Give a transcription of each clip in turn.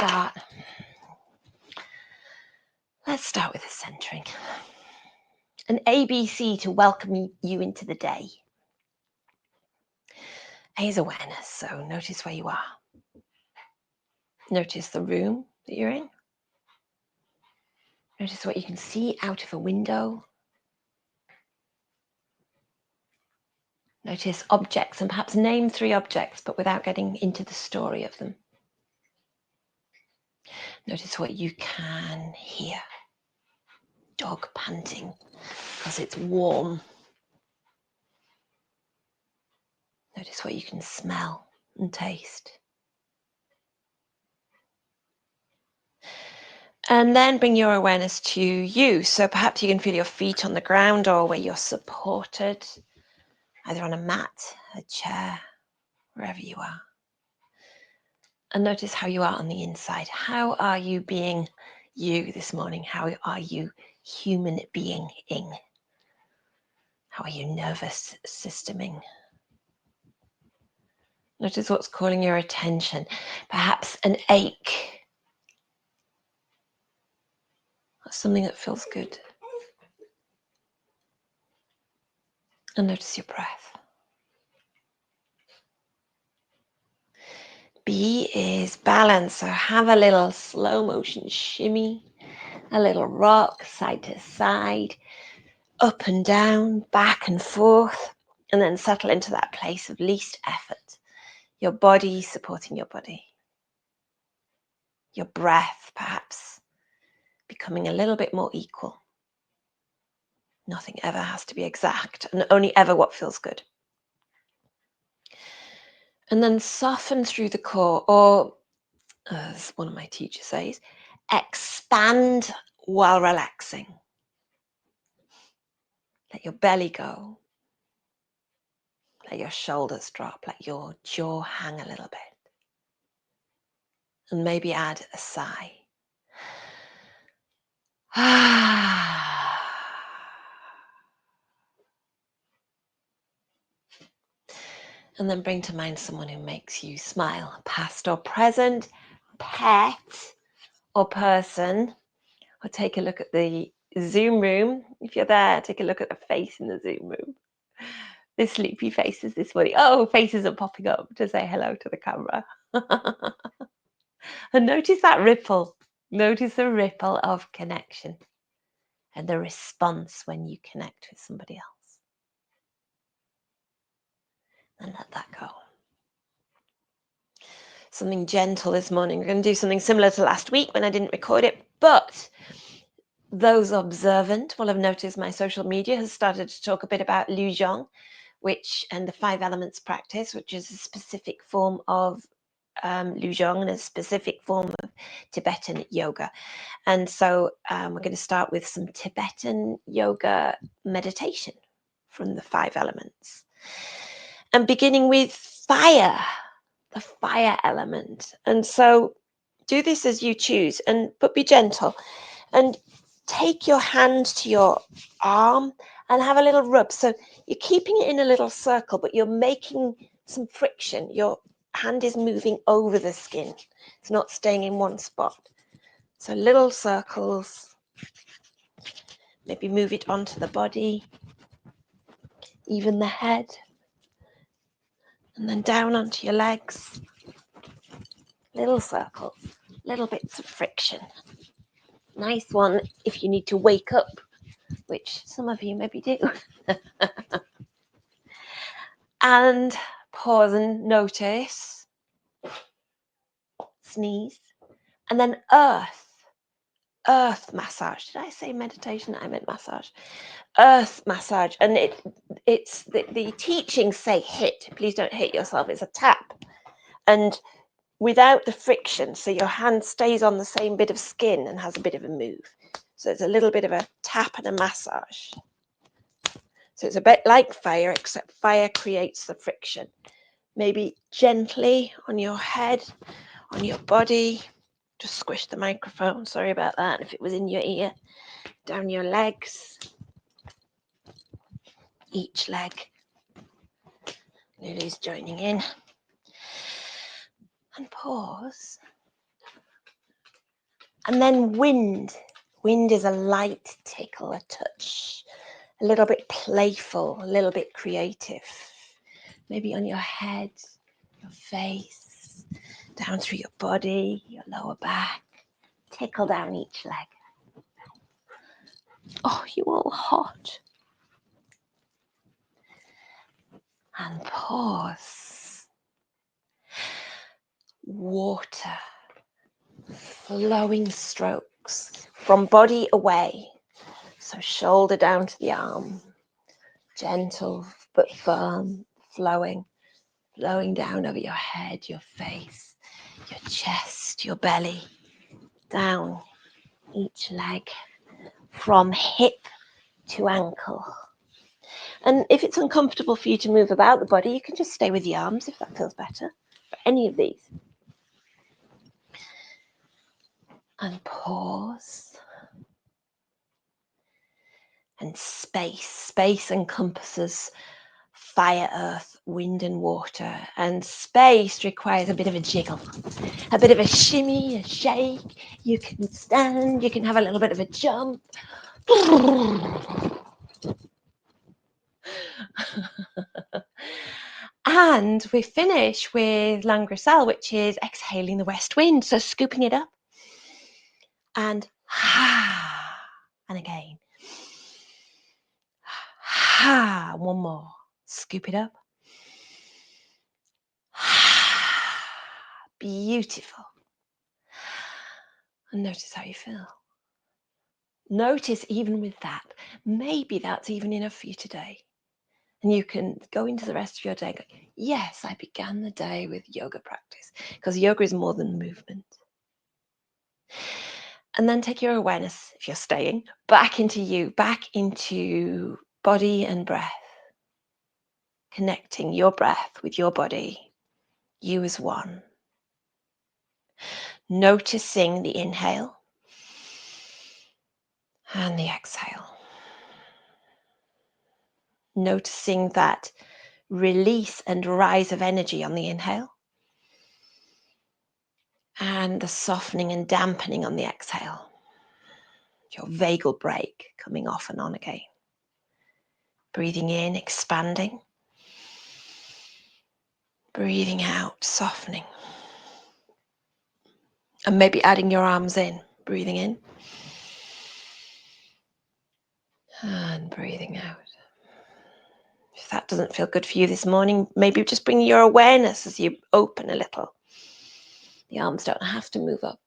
start. Let's start with the centering. An ABC to welcome you into the day. A is awareness, so notice where you are. Notice the room that you're in. Notice what you can see out of a window. Notice objects and perhaps name 3 objects, but without getting into the story of them. Notice what you can hear. Dog panting because it's warm. Notice what you can smell and taste. And then bring your awareness to you. So perhaps you can feel your feet on the ground or where you're supported, either on a mat, a chair, wherever you are. And notice how you are on the inside. How are you being you this morning? How are you human being-ing? How are you nervous systeming? Notice what's calling your attention. Perhaps an ache. Or something that feels good. And notice your breath. B is balance. So have a little slow motion shimmy, a little rock side to side, up and down, back and forth, and then settle into that place of least effort. Your body supporting your body. Your breath perhaps becoming a little bit more equal. Nothing ever has to be exact, and only ever what feels good. And then soften through the core, or as one of my teachers says, expand while relaxing. Let your belly go. Let your shoulders drop. Let your jaw hang a little bit. And maybe add a sigh. And then bring to mind someone who makes you smile, past or present, pet or person. Or take a look at the Zoom room. If you're there, take a look at the face in the Zoom room. The sleepy faces this morning. Oh, faces are popping up to say hello to the camera. And notice that ripple. Notice the ripple of connection and the response when you connect with somebody else. And let that go. Something gentle this morning. We're going to do something similar to last week when I didn't record it, but those observant will have noticed my social media has started to talk a bit about Luzhong, and the 5 elements practice, which is a specific form of Luzhong and a specific form of Tibetan yoga. And so we're going to start with some Tibetan yoga meditation from the 5 elements. And beginning with fire, the fire element. And so do this as you choose, but be gentle. And take your hand to your arm and have a little rub. So you're keeping it in a little circle, but you're making some friction. Your hand is moving over the skin. It's not staying in one spot. So little circles. Maybe move it onto the body, even the head. And then down onto your legs. Little circles, little bits of friction. Nice one if you need to wake up, which some of you maybe do. And pause and notice. Sneeze. And then earth massage. Did I say meditation? I meant massage. Earth massage. And it's the teachings say hit. Please don't hit yourself. It's a tap. And without the friction, so your hand stays on the same bit of skin and has a bit of a move. So it's a little bit of a tap and a massage. So it's a bit like fire, except fire creates the friction. Maybe gently on your head, on your body. Just squish the microphone. Sorry about that. If it was in your ear, down your legs. Each leg. Lily's joining in. And pause. And then wind. Wind is a light tickle, a touch, a little bit playful, a little bit creative. Maybe on your head, your face, down through your body, your lower back. Tickle down each leg. Oh, you're all hot. And pause. Water. Flowing strokes from body away. So shoulder down to the arm. Gentle but firm, flowing down over your head, your face, your chest, your belly, down each leg, from hip to ankle. And if it's uncomfortable for you to move about the body, you can just stay with the arms if that feels better for any of these. And pause. And space. Space encompasses fire, earth, wind and water. And space requires a bit of a jiggle, a bit of a shimmy, a shake. You can stand, you can have a little bit of a jump. And we finish with Langrisal, which is exhaling the west wind. So scooping it up. And and again. One more. Scoop it up. Beautiful. And notice how you feel. Notice even with that, maybe that's even enough for you today. And you can go into the rest of your day and go, yes, I began the day with yoga practice, because yoga is more than movement. And then take your awareness, if you're staying, back into you, back into body and breath. Connecting your breath with your body, you as one. Noticing the inhale and the exhale. Noticing that release and rise of energy on the inhale and the softening and dampening on the exhale. Your vagal break coming off and on again. Breathing in, expanding. Breathing out, softening. And maybe adding your arms in. Breathing in and breathing out. If that doesn't feel good for you this morning, maybe just bring your awareness as you open a little. The arms don't have to move up.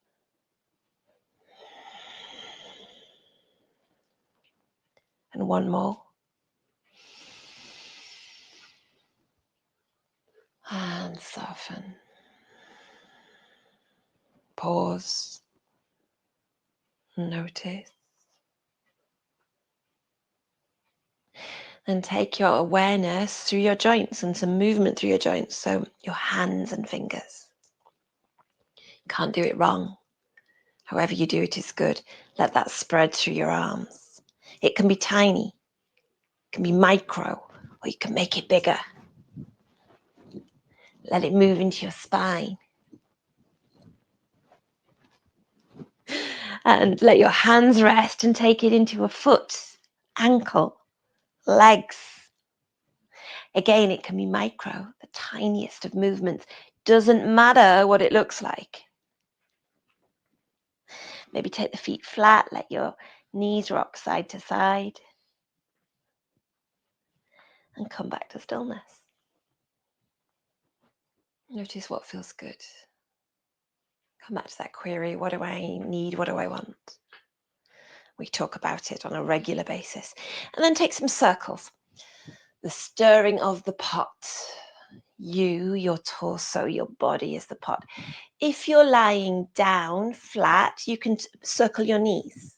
And one more. And soften. Pause. Notice. And take your awareness through your joints and some movement through your joints. So your hands and fingers. You can't do it wrong. However you do it is good. Let that spread through your arms. It can be tiny. It can be micro. Or you can make it bigger. Let it move into your spine. And let your hands rest and take it into a foot, ankle, legs. Again, it can be micro, the tiniest of movements. Doesn't matter what it looks like. Maybe take the feet flat, let your knees rock side to side. And come back to stillness. Notice what feels good. Come back to that query. What do I need? What do I want? We talk about it on a regular basis. And then take some circles. The stirring of the pot. You, your torso, your body is the pot. If you're lying down flat, you can circle your knees.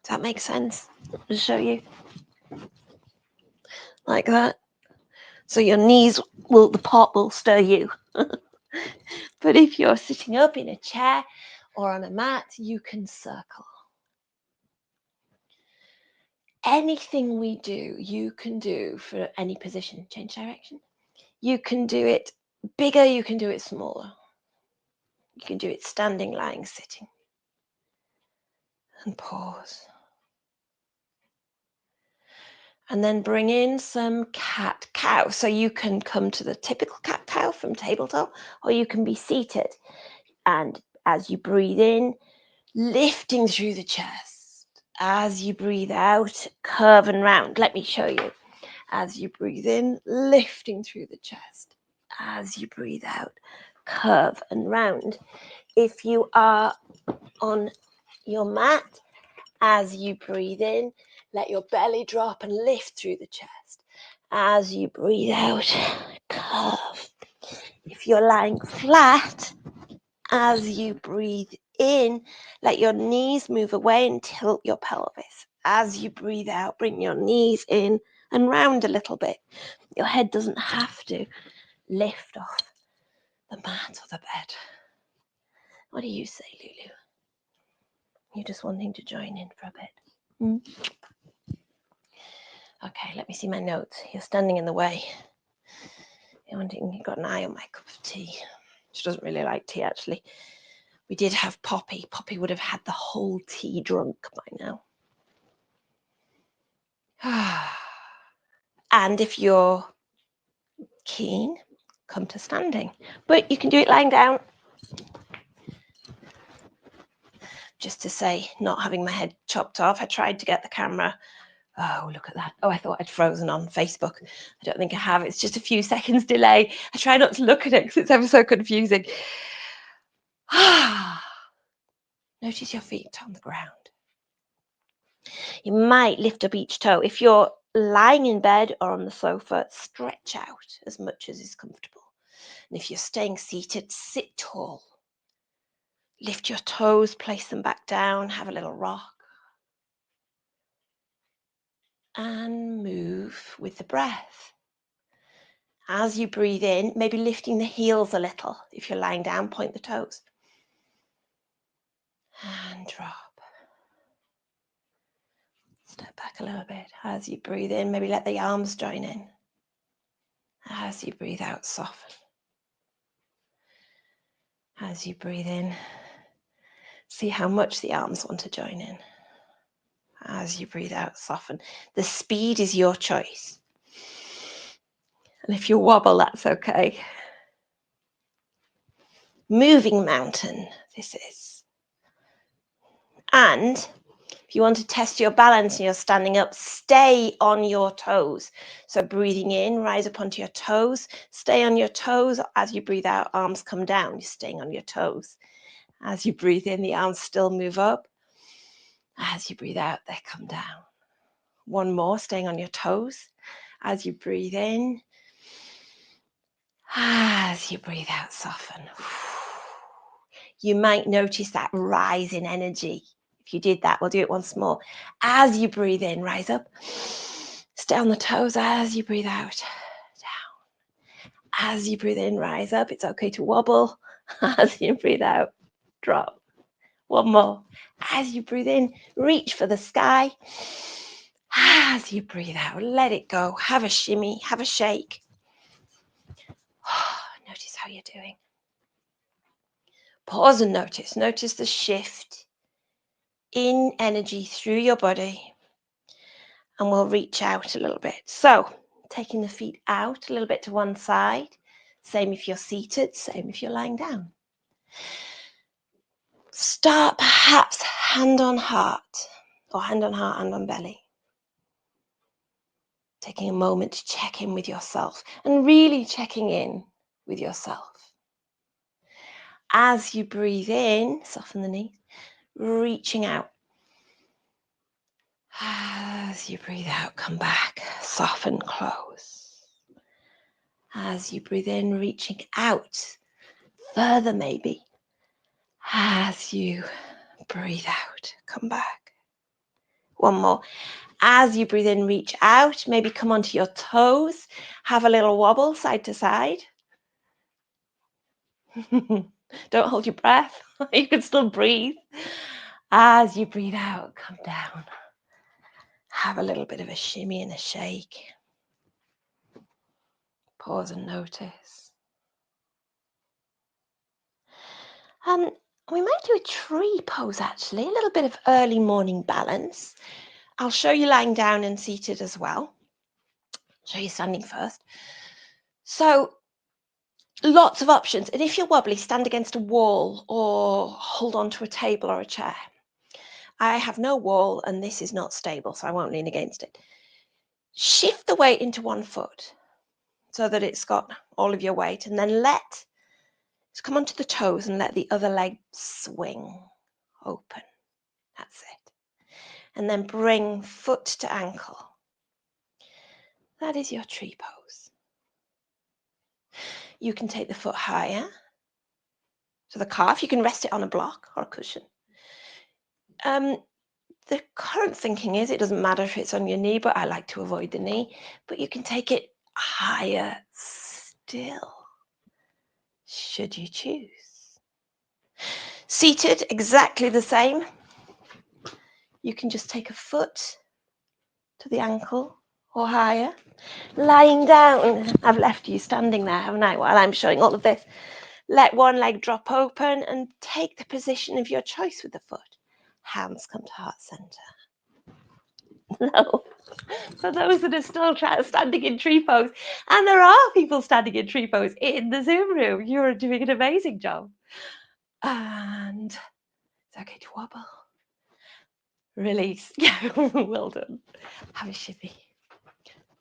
Does that make sense? I'll show you. Like that. So your knees will, the pot will stir you. But if you're sitting up in a chair or on a mat, you can circle. Anything we do, you can do for any position. Change direction. You can do it bigger, you can do it smaller. You can do it standing, lying, sitting. and pause. And then bring in some cat-cow. So you can come to the typical cat-cow from tabletop, or you can be seated. And as you breathe in, lifting through the chest. As you breathe out, curve and round. Let me show you. As you breathe in, lifting through the chest. As you breathe out, curve and round. If you are on your mat, as you breathe in, let your belly drop and lift through the chest. As you breathe out, curve. If you're lying flat, as you breathe in, let your knees move away and tilt your pelvis. As you breathe out, bring your knees in and round a little bit. Your head doesn't have to lift off the mat or the bed. What do you say, Lulu? You're just wanting to join in for a bit? Okay, let me see my notes. You're standing in the way. You've got an eye on my cup of tea. She doesn't really like tea, actually. We did have Poppy. Poppy would have had the whole tea drunk by now. And if you're keen, come to standing. But you can do it lying down. Just to say, not having my head chopped off. I tried to get the camera. Oh, look at that. Oh, I thought I'd frozen on Facebook. I don't think I have. It's just a few seconds delay. I try not to look at it because it's ever so confusing. Notice your feet on the ground. You might lift up each toe. If you're lying in bed or on the sofa, stretch out as much as is comfortable. And if you're staying seated, sit tall. Lift your toes, place them back down, have a little rock. And move with the breath. As you breathe in, maybe lifting the heels a little. If you're lying down, point the toes. And drop. Step back a little bit. As you breathe in, maybe let the arms join in. As you breathe out, soften. As you breathe in, see how much the arms want to join in. As you breathe out, soften. The speed is your choice. And if you wobble, that's okay. Moving mountain, this is. And if you want to test your balance and you're standing up, stay on your toes. So breathing in, rise up onto your toes. Stay on your toes. As you breathe out, arms come down. You're staying on your toes. As you breathe in, the arms still move up. As you breathe out, they come down. One more, staying on your toes. As you breathe in. As you breathe out, soften. You might notice that rise in energy. If you did that, we'll do it once more. As you breathe in, rise up. Stay on the toes as you breathe out. Down. As you breathe in, rise up. It's okay to wobble. As you breathe out, drop. One more. As you breathe in, reach for the sky. As you breathe out, let it go. Have a shimmy, have a shake. Notice how you're doing. Pause and notice. Notice the shift in energy through your body. And we'll reach out a little bit. So, taking the feet out a little bit to one side. Same if you're seated, same if you're lying down. Start perhaps hand on heart, or hand on heart, hand on belly. Taking a moment to check in with yourself and really checking in with yourself. As you breathe in, soften the knees, reaching out. As you breathe out, come back, soften, close. As you breathe in, reaching out, further maybe. As you breathe out, come back. One more. As you breathe in, reach out, maybe come onto your toes, have a little wobble side to side. Don't hold your breath. You can still breathe. As you breathe out, come down. Have a little bit of a shimmy and a shake. Pause and notice. And We might do a tree pose, actually, a little bit of early morning balance. I'll show you lying down and seated as well. Show you standing first. So lots of options. And if you're wobbly, stand against a wall or hold on to a table or a chair. I have no wall and this is not stable, so I won't lean against it. Shift the weight into one foot so that it's got all of your weight, and then come onto the toes and let the other leg swing open. That's it. And then bring foot to ankle. That is your tree pose. You can take the foot higher to the calf. You can rest it on a block or a cushion. The current thinking is it doesn't matter if it's on your knee, but I like to avoid the knee. But you can take it higher still, should you choose. Seated, exactly the same. You can just take a foot to the ankle or higher. Lying down, I've left you standing there, haven't I, while I'm showing all of this. Let one leg drop open and take the position of your choice with the foot. Hands come to heart center. No, for those that are still standing in tree pose, and there are people standing in tree pose in the Zoom room, you're doing an amazing job. And it's okay to wobble. Release. Yeah, well done. Have a shimmy.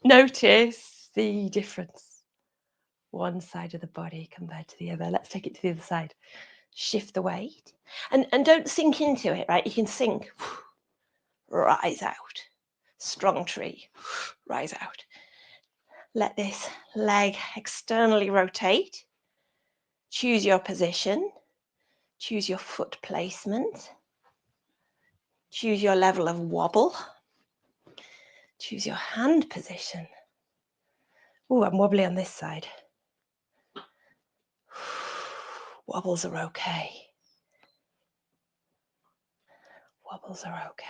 Notice the difference. One side of the body compared to the other. Let's take it to the other side. Shift the weight. And don't sink into it, right? You can sink. Rise out. Strong tree. Rise out. Let this leg externally rotate. Choose your position. Choose your foot placement. Choose your level of wobble. Choose your hand position. Oh, I'm wobbly on this side. Wobbles are okay. Wobbles are okay.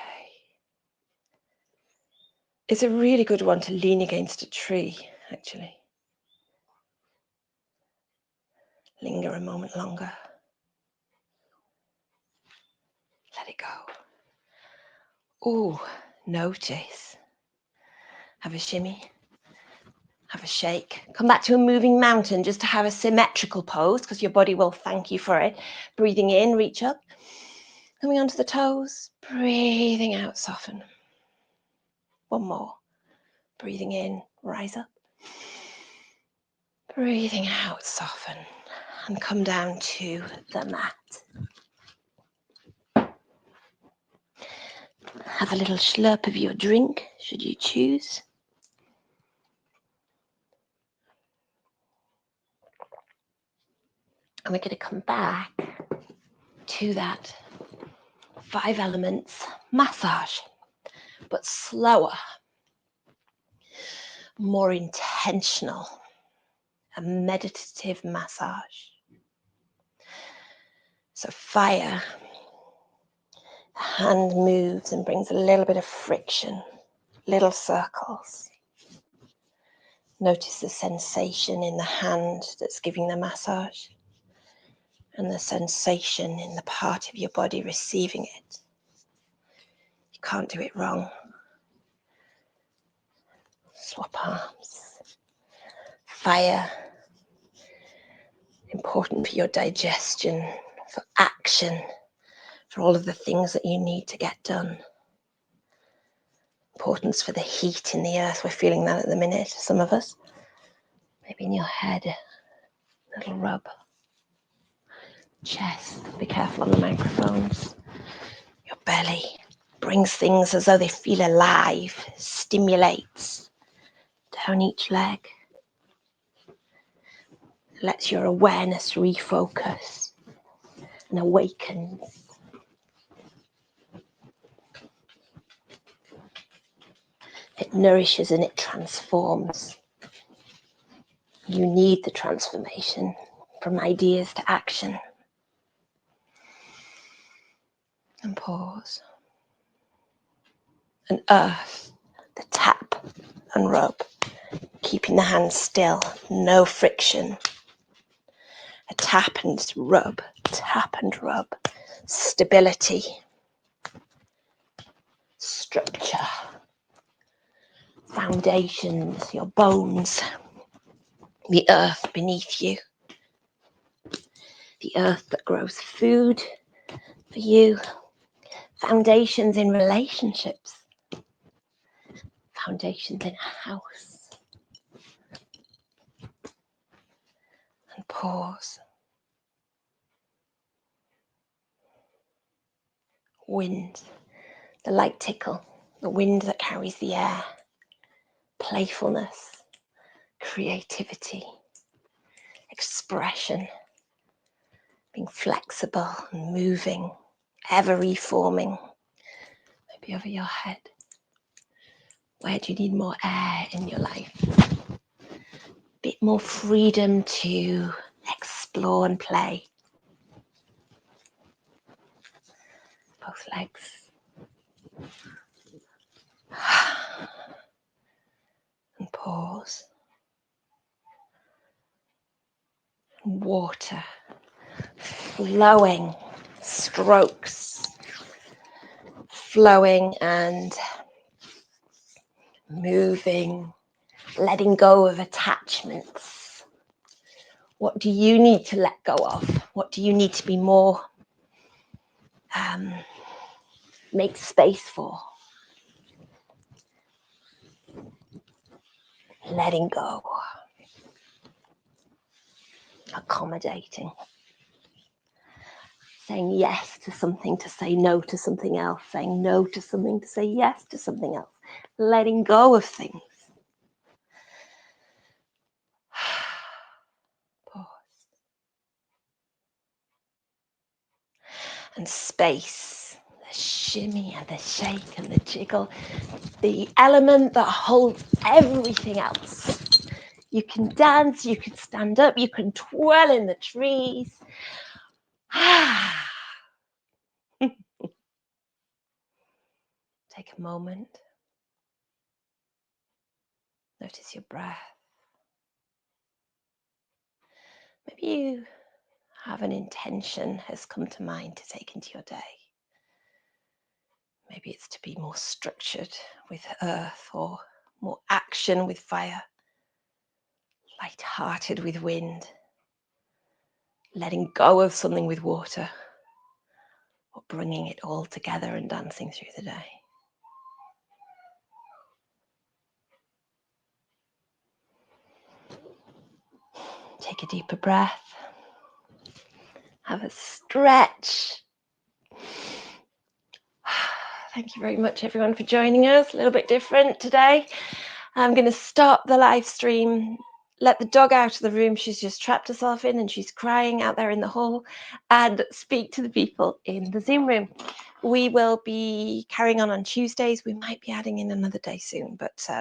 It's a really good one to lean against a tree, actually. Linger a moment longer. Let it go. Oh, notice. Have a shimmy. Have a shake. Come back to a moving mountain just to have a symmetrical pose because your body will thank you for it. Breathing in, reach up. Coming onto the toes. Breathing out, soften. One more. Breathing in, rise up. Breathing out, soften. And come down to the mat. Have a little slurp of your drink, should you choose. And we're going to come back to that 5 elements massage, but slower, more intentional, a meditative massage. So fire, the hand moves and brings a little bit of friction, little circles. Notice the sensation in the hand that's giving the massage and the sensation in the part of your body receiving it. You can't do it wrong. Swap arms. Fire, important for your digestion, for action, for all of the things that you need to get done. Importance for the heat in the earth. We're feeling that at the minute, some of us. Maybe in your head, a little rub. Chest, be careful on the microphones. Your belly brings things as though they feel alive, stimulates down each leg. Lets your awareness refocus and awakens. It nourishes and it transforms. You need the transformation from ideas to action. And pause. And earth, the tap and rub, keeping the hands still, no friction. A tap and rub, tap and rub, stability, structure, foundations, your bones, the earth beneath you, the earth that grows food for you, foundations in relationships, foundations in a house. And pause. Wind, the light tickle, the wind that carries the air, playfulness, creativity, expression, being flexible and moving, ever reforming. Maybe over your head. Where do you need more air in your life? A bit more freedom to explore and play. Both legs. And pause. Water. Flowing strokes. Flowing and moving. Letting go of attachments. What do you need to let go of? What do you need to be more, make space for? Letting go. Accommodating. Saying yes to something to say no to something else. Saying no to something to say yes to something else. Letting go of things. Pause. And space. The shimmy and the shake and the jiggle. The element that holds everything else. You can dance, you can stand up, you can twirl in the trees. Take a moment. Notice your breath. Maybe you have an intention has come to mind to take into your day. Maybe it's to be more structured with earth, or more action with fire, light-hearted with wind, letting go of something with water, or bringing it all together and dancing through the day. Take a deeper breath. Have a stretch. Thank you very much, everyone, for joining us. A little bit different today. I'm going to stop the live stream, let the dog out of the room she's just trapped herself in, and she's crying out there in the hall, and speak to the people in the Zoom room. We will be carrying on Tuesdays. We might be adding in another day soon, but